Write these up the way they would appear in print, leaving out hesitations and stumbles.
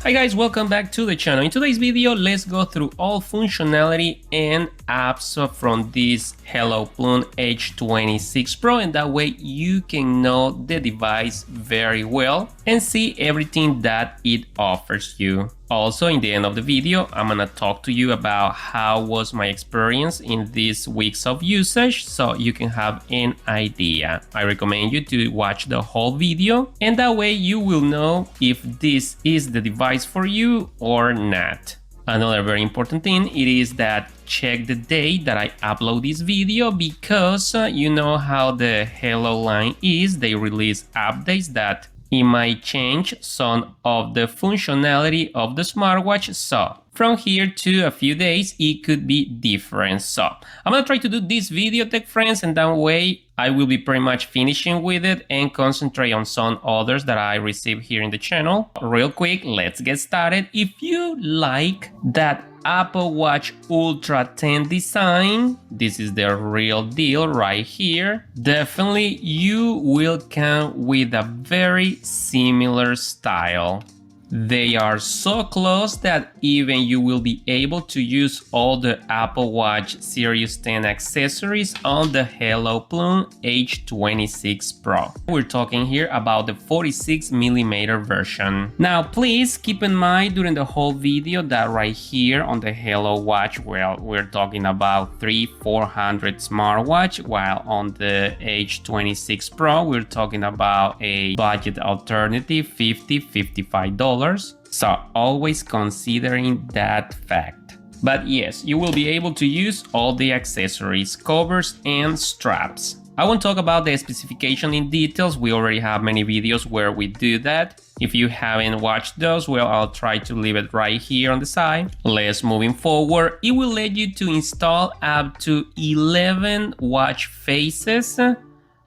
Hi guys, welcome back to the channel. In today's video, let's go through all functionality and apps from this Hello Plum H26 Pro, and that way you can know the device very well and see everything that it offers you. Also, in the end of the video, I'm gonna talk to you about how was my experience in these weeks of usage so you can have an idea. I recommend you to watch the whole video, and that way you will know if this is the device for you or not. Another very important thing it is that check the day that I upload this video, because you know how the Hello line is. They release updates that it might change some of the functionality of the smartwatch, so from here to a few days it could be different. So I'm gonna try to do this video, tech friends, and that way I will be pretty much finishing with it and concentrate on some others that I received here in the channel. Real quick, let's get started. If you like that Apple Watch Ultra 10 design, this is the real deal right here. Definitely you will come with a very similar style. They are so close that even you will be able to use all the Apple Watch Series 10 accessories on the Hello Plum H26 Pro. We're talking here about the 46mm version. Now please keep in mind during the whole video that right here on the Hello Watch, well, we're talking about $300-400 smartwatch, while on the H26 Pro we're talking about a budget alternative $50-55. So always considering that fact. But yes, you will be able to use all the accessories, covers and straps. I won't talk about the specification in details. We already have many videos where we do that. If you haven't watched those, well, I'll try to leave it right here on the side. Let's moving forward. It will let you to install up to 11 watch faces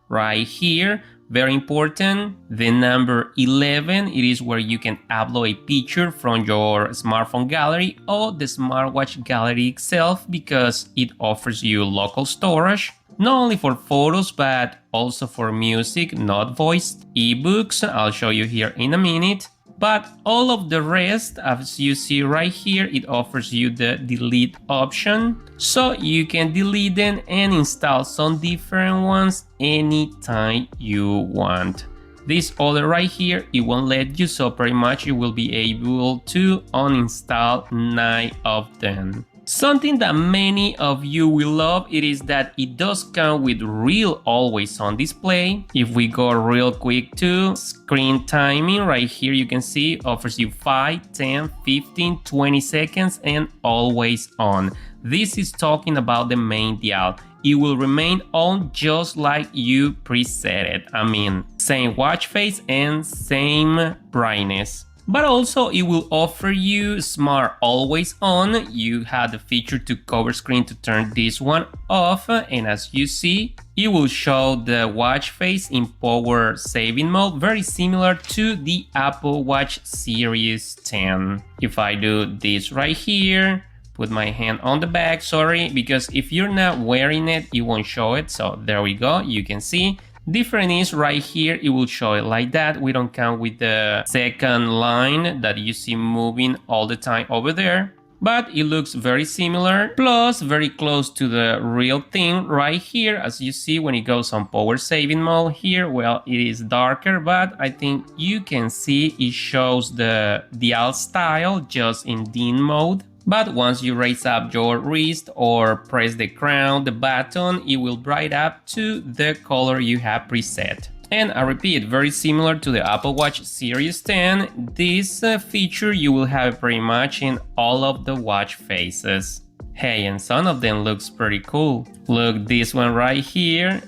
right here. Very important, the number 11, it is where you can upload a picture from your smartphone gallery or the smartwatch gallery itself, because it offers you local storage, not only for photos but also for music, not voiced, ebooks, I'll show you here in a minute. But all of the rest, as you see right here, it offers you the delete option, so you can delete them and install some different ones anytime you want. This other right here, it won't let you, so pretty much you will be able to uninstall 9 of them. Something that many of you will love, it is that it does come with real always on display. If we go real quick to screen timing, right here you can see offers you 5, 10, 15, 20 seconds and always on. This is talking about the main dial. It will remain on just like you preset it. I mean, same watch face and same brightness. But also it will offer you smart always on. You have the feature to cover screen to turn this one off, and as you see it will show the watch face in power saving mode, very similar to the Apple Watch Series 10. If I do this right here, put my hand on the back, sorry, because if you're not wearing it, it won't show it. So there we go, you can see. Different is right here, it will show it like that. We don't come with the second line that you see moving all the time over there, but it looks very similar, plus very close to the real thing right here. As you see, when it goes on power saving mode here, well, it is darker, but I think you can see it shows the dial style just in dim mode. But once you raise up your wrist or press the crown, the button, it will bright up to the color you have preset. And I repeat, very similar to the Apple Watch Series 10, this feature you will have pretty much in all of the watch faces. Hey, and some of them looks pretty cool. Look, this one right here.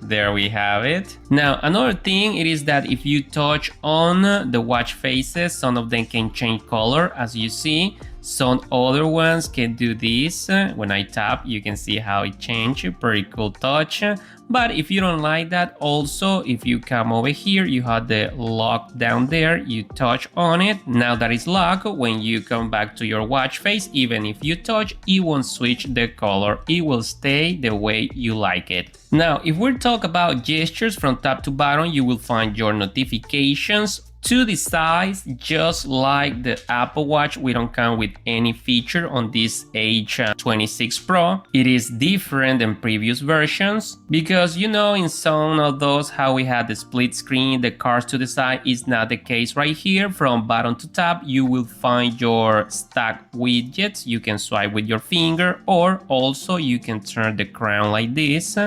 There we have it. Now another thing it is that if you touch on the watch faces, some of them can change color, as you see. Some other ones can do this. When I tap, you can see how it changes. Pretty cool touch. But if you don't like that, also if you come over here, you have the lock down there, you touch on it. Now that is locked, when you come back to your watch face, even if you touch, it won't switch the color. It will stay the way you like it. Now if we talk about gestures from top to bottom, you will find your notifications, To the size, just like the Apple Watch, we don't come with any feature on this H26 Pro. It is different than previous versions because you know in some of those how we had the split screen, the cars to the side is not the case right here. From bottom to top you will find your stack widgets. You can swipe with your finger, or also you can turn the crown like this,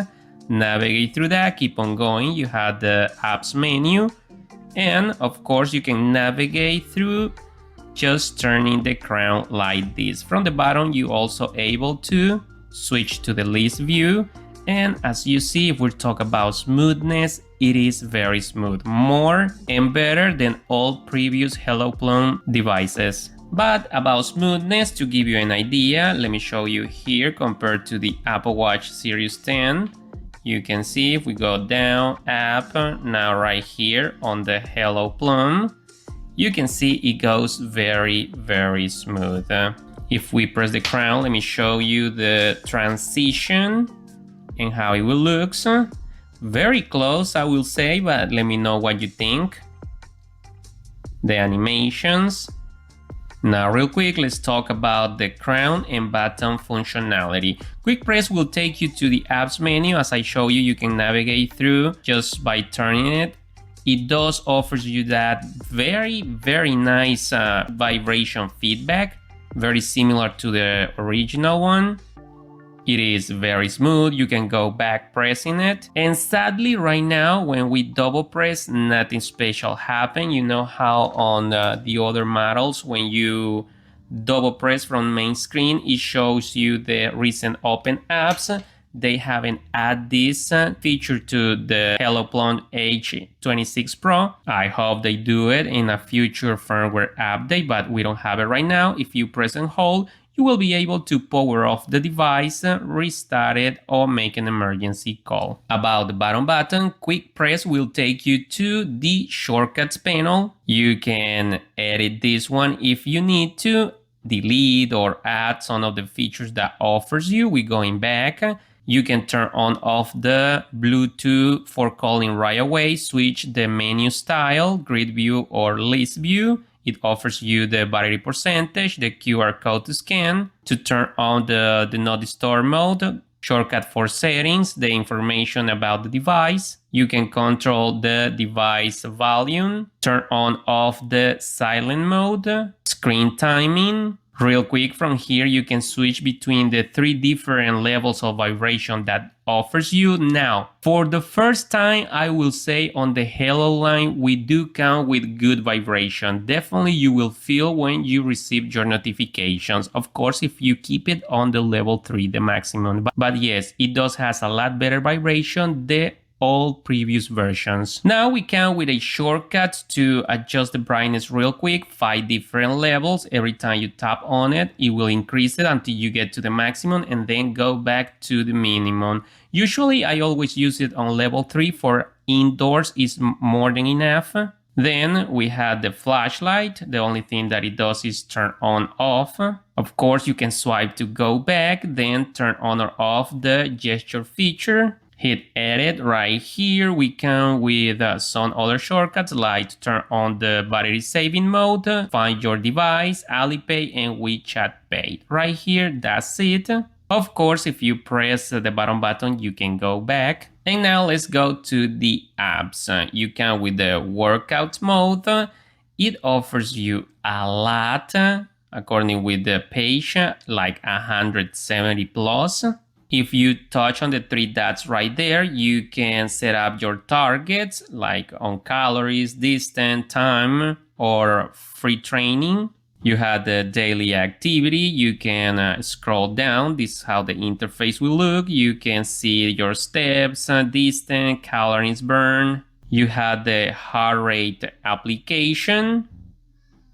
navigate through that, keep on going. You have the apps menu. And of course you can navigate through just turning the crown like this. From the bottom you also able to switch to the list view, and as you see, if we talk about smoothness, it is very smooth, more and better than all previous Hello Plum devices. But about smoothness, to give you an idea, let me show you here compared to the Apple Watch Series 10. You can see if we go down, app, now right here on the Hello Plum, you can see it goes very, very smooth. If we press the crown, let me show you the transition and how it will look. Very close, I will say, but let me know what you think. The animations. Now real quick, let's talk about the crown and button functionality. Quick press will take you to the apps menu. As I show you, you can navigate through just by turning it. It does offers you that very, very nice vibration feedback, very similar to the original one. It is very smooth, you can go back pressing it. And sadly right now when we double press, nothing special happen. You know how on the other models when you double press from main screen it shows you the recent open apps. They haven't added this feature to the Hello Plum H26 Pro. I hope they do it in a future firmware update, but we don't have it right now. If you press and hold, you will be able to power off the device, restart it, or make an emergency call. About the bottom button, quick press will take you to the shortcuts panel. You can edit this one if you need to, delete or add some of the features that offers you. We're going back. You can turn on off the Bluetooth for calling right away, switch the menu style, grid view or list view. It offers you the battery percentage, the QR code to scan, to turn on the no disturb mode, shortcut for settings, the information about the device. You can control the device volume, turn on off the silent mode, screen timing. Real quick, from here you can switch between the 3 different levels of vibration that offers you. Now, for the first time, I will say on the Hello line, we do come with good vibration. Definitely you will feel when you receive your notifications. Of course, if you keep it on the level 3, the maximum. But yes, it does has a lot better vibration than all previous versions. Now we come with a shortcut to adjust the brightness real quick, 5 different levels. Every time you tap on it, it will increase it until you get to the maximum and then go back to the minimum. Usually I always use it on level 3 for indoors, is more than enough. Then we have the flashlight. The only thing that it does is turn on off. Of course you can swipe to go back, then turn on or off the gesture feature. Hit edit right here. We come with some other shortcuts like to turn on the battery saving mode, find your device, Alipay and WeChat Pay. Right here, that's it. Of course, if you press the bottom button, you can go back. And now let's go to the apps. You come with the workout mode. It offers you a lot, according with the page, like 170 plus. If you touch on the 3 dots right there, you can set up your targets like on calories, distance, time, or free training. You have the daily activity. You can scroll down. This is how the interface will look. You can see your steps, distance, calories burned. You have the heart rate application,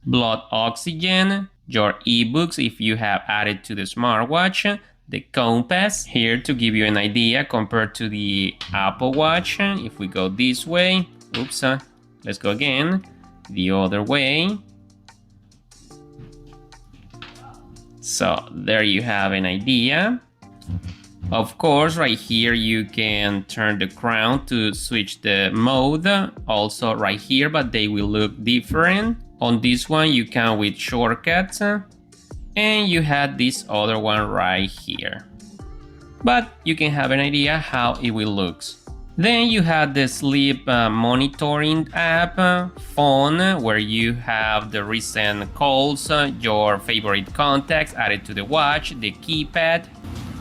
blood oxygen, your ebooks if you have added to the smartwatch, the compass here to give you an idea compared to the Apple Watch. If we go this way, oops, let's go again, the other way. So there you have an idea. Of course, right here you can turn the crown to switch the mode, also right here, but they will look different. On this one you can with shortcuts, and you had this other one right here. But you can have an idea how it will look. Then you have the sleep monitoring app, phone, where you have the recent calls, your favorite contacts added to the watch, the keypad,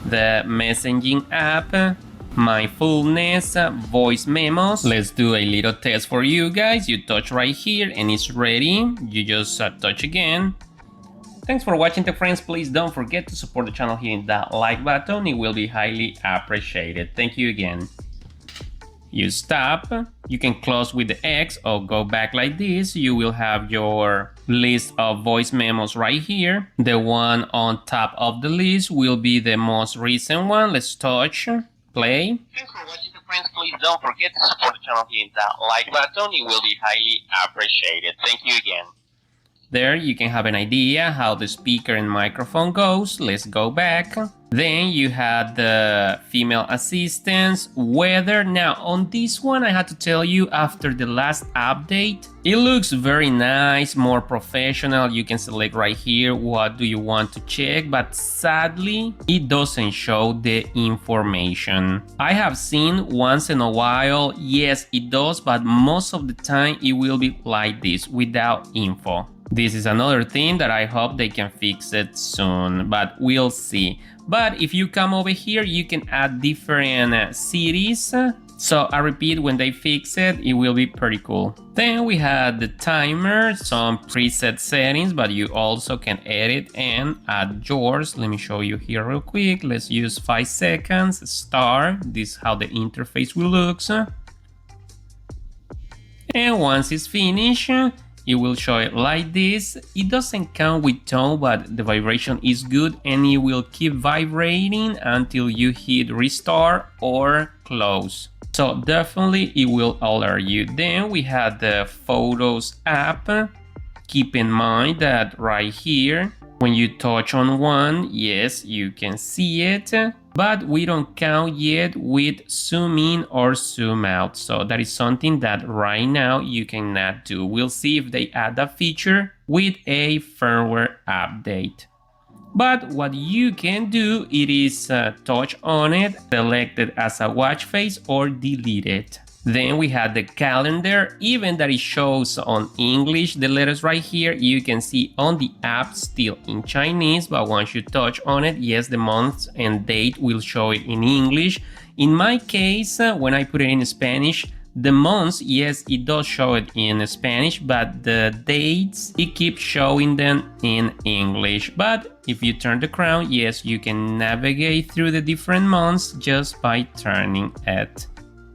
the messaging app, mindfulness, voice memos. Let's do a little test for you guys. You touch right here and it's ready. You just touch again. Thanks for watching, tech friends. Please don't forget to support the channel hitting that like button. It will be highly appreciated. Thank you again. You stop, you can close with the X or go back like this. You will have your list of voice memos right here. The one on top of the list will be the most recent one. Let's touch, play. Thanks for watching, friends. Please don't forget to support the channel hitting that like button. It will be highly appreciated. Thank you again. There you can have an idea how the speaker and microphone goes. Let's go back. Then you had the female assistants, weather. Now on this one I had to tell you, after the last update, it looks very nice, more professional. You can select right here what do you want to check, but sadly it doesn't show the information. I have seen once in a while, yes it does, but most of the time it will be like this without info. This is another thing that I hope they can fix it soon, but we'll see. But if you come over here, you can add different cities. So I repeat, when they fix it, it will be pretty cool. Then we had the timer, some preset settings, but you also can edit and add yours. Let me show you here real quick. Let's use 5 seconds, start. This is how the interface will look. And once it's finished, it will show it like this. It doesn't count with tone, but the vibration is good and it will keep vibrating until you hit restart or close. So definitely it will alert you. Then we have the Photos app. Keep in mind that right here, when you touch on one, yes, you can see it, but we don't count yet with zoom in or zoom out. So that is something that right now you cannot do. We'll see if they add that feature with a firmware update. But what you can do, it is touch on it, select it as a watch face or delete it. Then we have the calendar, even that it shows on English, the letters right here, you can see on the app still in Chinese, but once you touch on it, yes, the month and date will show it in English. In my case, when I put it in Spanish, the months, yes, it does show it in Spanish, but the dates, it keeps showing them in English. But if you turn the crown, yes, you can navigate through the different months just by turning it.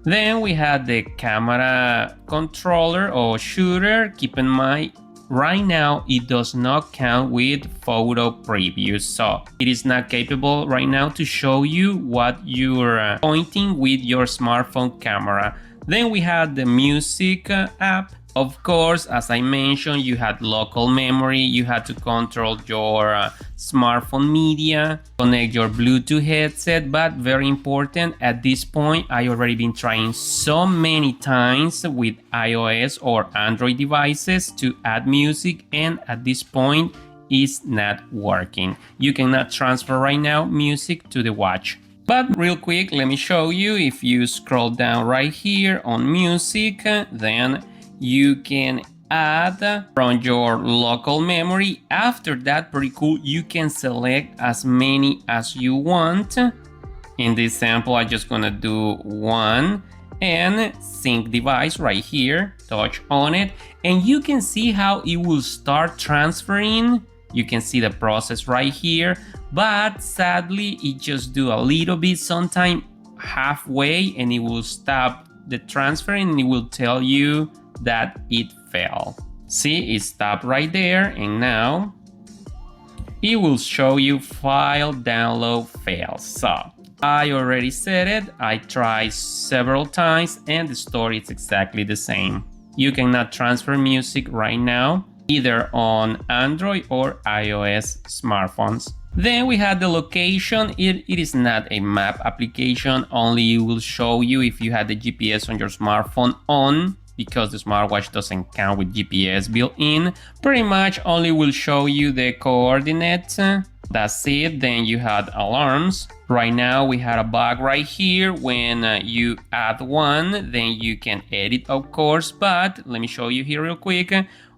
Then we had the camera controller or shooter. Keep in mind, right now it does not count with photo previews, so it is not capable right now to show you what you're pointing with your smartphone camera. Then we had the music app. Of course, as I mentioned, you had local memory, you had to control your smartphone media, connect your Bluetooth headset, but very important, at this point, I already been trying so many times with iOS or Android devices to add music, and at this point, it's not working. You cannot transfer right now music to the watch. But real quick, let me show you. If you scroll down right here on music, then you can add from your local memory. After that, pretty cool, you can select as many as you want. In this sample, I'm just gonna do one, and sync device right here, touch on it, and you can see how it will start transferring. You can see the process right here, but sadly it just do a little bit, sometime halfway, and it will stop the transfer and it will tell you that it failed. See, it stopped right there, and now it will show you file download failed. So I already said it, I tried several times, and the story is exactly the same. You cannot transfer music right now, either on Android or iOS smartphones. Then we had the location. It is not a map application, only it will show you if you had the GPS on your smartphone on, because the smartwatch doesn't count with GPS built in. Pretty much only will show you the coordinates. That's it. Then you had alarms. Right now we had a bug right here. When you add one, then you can edit, of course, but let me show you here real quick.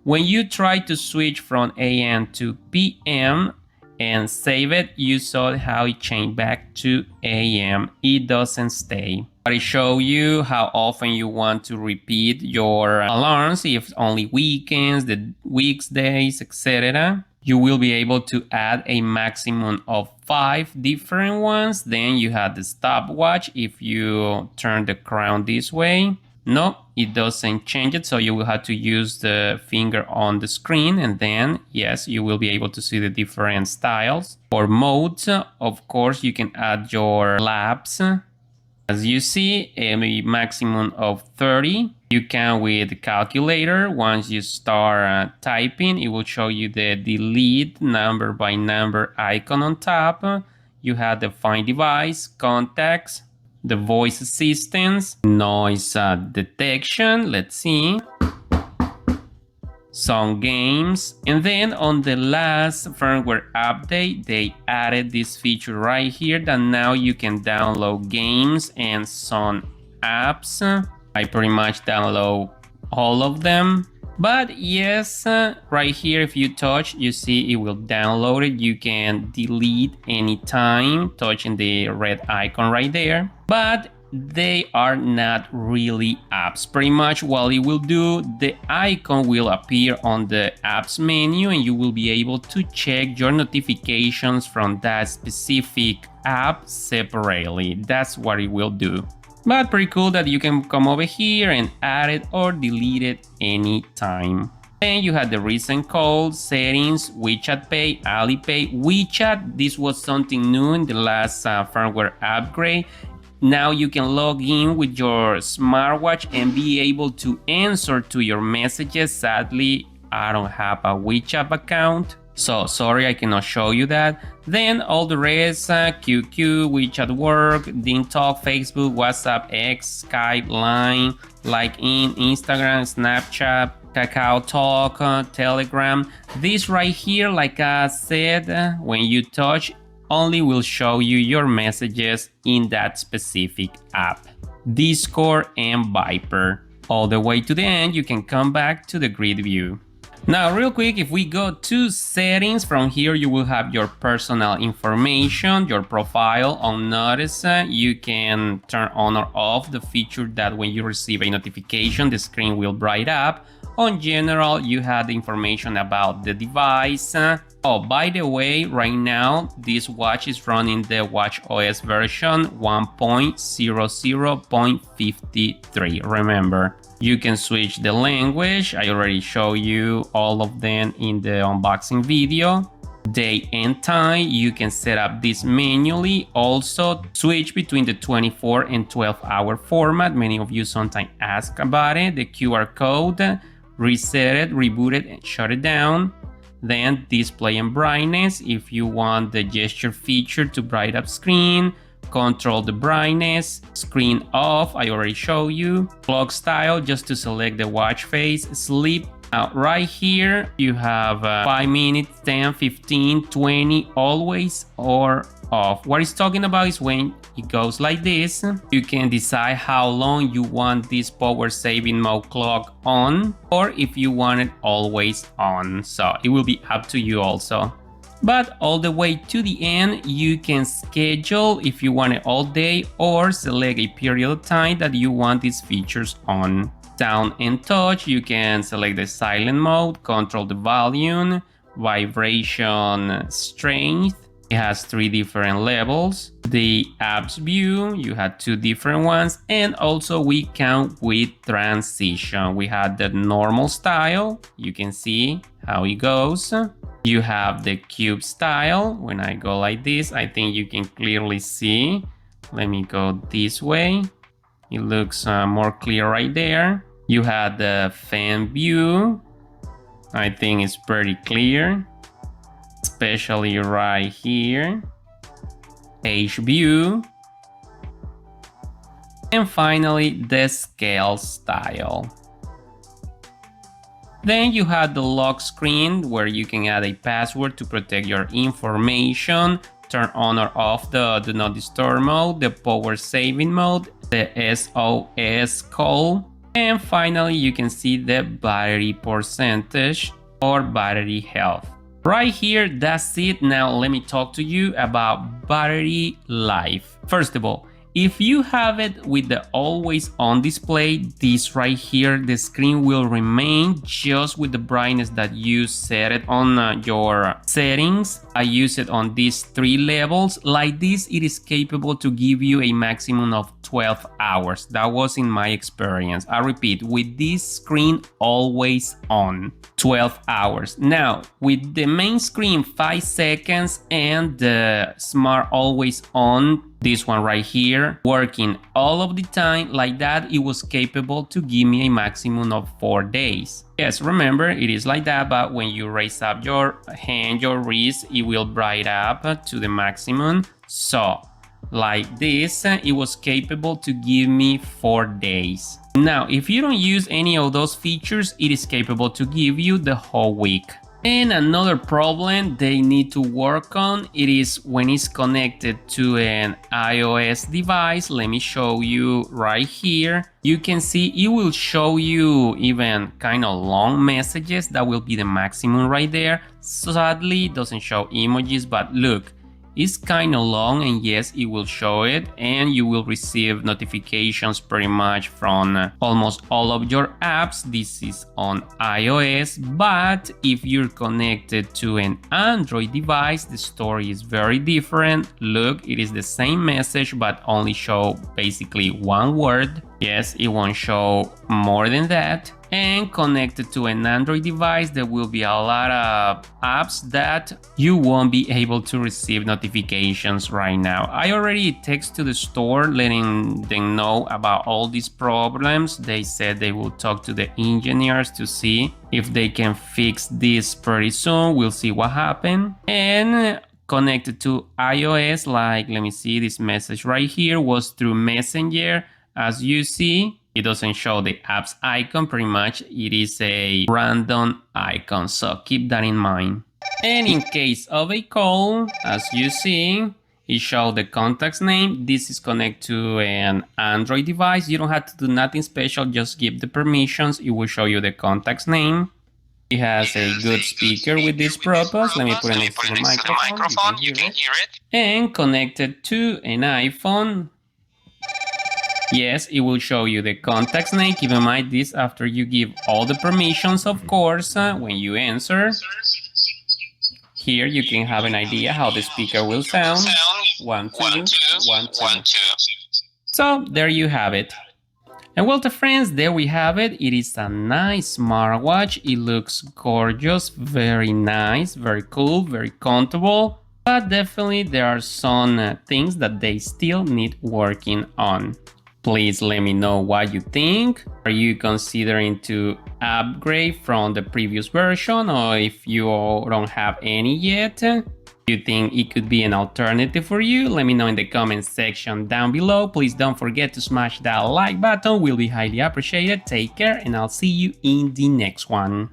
When you try to switch from AM to PM and save it, you saw how it changed back to AM. It doesn't stay. But it shows you how often you want to repeat your alarms, if only weekends, the weekdays, etc. You will be able to add a maximum of 5 different ones. Then you have the stopwatch. If you turn the crown this way, no, it doesn't change it, so you will have to use the finger on the screen, and then yes, you will be able to see the different styles. For modes, of course, you can add your laps. As you see, a maximum of 30. You can with the calculator. Once you start typing, it will show you the delete number by number icon on top. You have the find device, contacts, the voice assistance, noise detection, let's see, some games. And then on the last firmware update, they added this feature right here that now you can download games and some apps. I pretty much download all of them. But yes, right here, if you touch, you see it will download it. You can delete anytime touching the red icon right there. But they are not really apps. Pretty much what it will do, the icon will appear on the apps menu and you will be able to check your notifications from that specific app separately. That's what it will do. But pretty cool that you can come over here and add it or delete it anytime. Then you had the recent calls, settings, WeChat Pay, Alipay, WeChat. This was something new in the last firmware upgrade. Now you can log in with your smartwatch and be able to answer to your messages. Sadly, I don't have a WeChat account, so sorry, I cannot show you that. Then all the rest, QQ, WeChat Work, DingTalk, Facebook, WhatsApp, X, Skype, Line, LinkedIn, Instagram, Snapchat, Kakao Talk, Telegram. This right here, like I said, when you touch, only will show you your messages in that specific app. Discord and Viper. All the way to the end, you can come back to the grid view. Now, real quick, if we go to settings, from here you will have your personal information, your profile. On notice, you can turn on or off the feature that when you receive a notification, the screen will bright up. On general, you have the information about the device. Oh, by the way, right now, this watch is running the watchOS version 1.00.53. Remember, you can switch the language. I already showed you all of them in the unboxing video. Day and time, you can set up this manually. Also, switch between the 24 and 12-hour format. Many of you sometimes ask about it. The QR code, reset it, reboot it, and shut it down. Then display and brightness, if you want the gesture feature to bright up screen, control the brightness, screen off, I already showed you. Clock style, just to select the watch face. Sleep, right here you have 5 minutes, 10, 15, 20, always or off. What it's talking about is when it goes like this, you can decide how long you want this power saving mode clock on, or if you want it always on. So it will be up to you also. But all the way to the end, you can schedule if you want it all day or select a period of time that you want these features on. Sound and touch, you can select the silent mode, control the volume, vibration strength. It has 3 different levels. The apps view, you had 2 different ones, and also we count with transition. We had the normal style, you can see how it goes. You have the cube style. When I go like this, I think you can clearly see. Let me go this way. It looks more clear right there. You have the fan view. I think it's pretty clear. especially right here, page view, and finally the scale style. Then you have the lock screen where you can add a password to protect your information, turn on or off the do not disturb mode, the power saving mode, the SOS call, and finally you can see the battery percentage or battery health. Right here, that's it. Now let me talk to you about battery life. First of all, if you have it with the always on display, this right here, the screen will remain just with the brightness that you set it on your settings. I use it on these 3 levels. Like this, it is capable to give you a maximum of 12 hours. That was in my experience. I repeat, with this screen always on, 12 hours. Now, with the main screen 5 seconds and the smart always on, this one right here, working all of the time like that, it was capable to give me a maximum of 4 days. Yes, remember, it is like that, but when you raise up your hand, your wrist, it will bright up to the maximum. So, like this, it was capable to give me 4 days. Now, if you don't use any of those features, it is capable to give you the whole week. And another problem they need to work on, it is when it's connected to an iOS device. Let me show you right here. You can see it will show you even kind of long messages. That will be the maximum right there. Sadly, it doesn't show emojis, but look, it's kind of long, and yes, it will show it, and you will receive notifications pretty much from almost all of your apps. This is on iOS, but if you're connected to an Android device, the story is very different. Look, it is the same message, but only show basically 1 word. Yes, it won't show more than that. And connected to an Android device, there will be a lot of apps that you won't be able to receive notifications right now. I already text to the store letting them know about all these problems. They said they will talk to the engineers to see if they can fix this pretty soon. We'll see what happens. And connected to iOS, like, let me see, this message right here was through Messenger. As you see, it doesn't show the app's icon, pretty much it is a random icon, so keep that in mind. And in case of a call, as you see, it shows the contact's name. This is connected to an Android device. You don't have to do nothing special, just give the permissions. It will show you the contact's name. It has a good speaker with this purpose. Let me put it next to the microphone. You can hear it. And connected to an iPhone. Yes, it will show you the contact's name. Keep in mind this after you give all the permissions, of course, when you answer. Here you can have an idea how the speaker will sound. 1, 2, 1, 2. So there you have it. And well, friends, there we have it. It is a nice smartwatch. It looks gorgeous, very nice, very cool, very comfortable. But definitely there are some things that they still need working on. Please let me know what you think. Are you considering to upgrade from the previous version, or if you don't have any yet? Do you think it could be an alternative for you? Let me know in the comment section down below. Please don't forget to smash that like button. Will be highly appreciated. Take care, and I'll see you in the next one.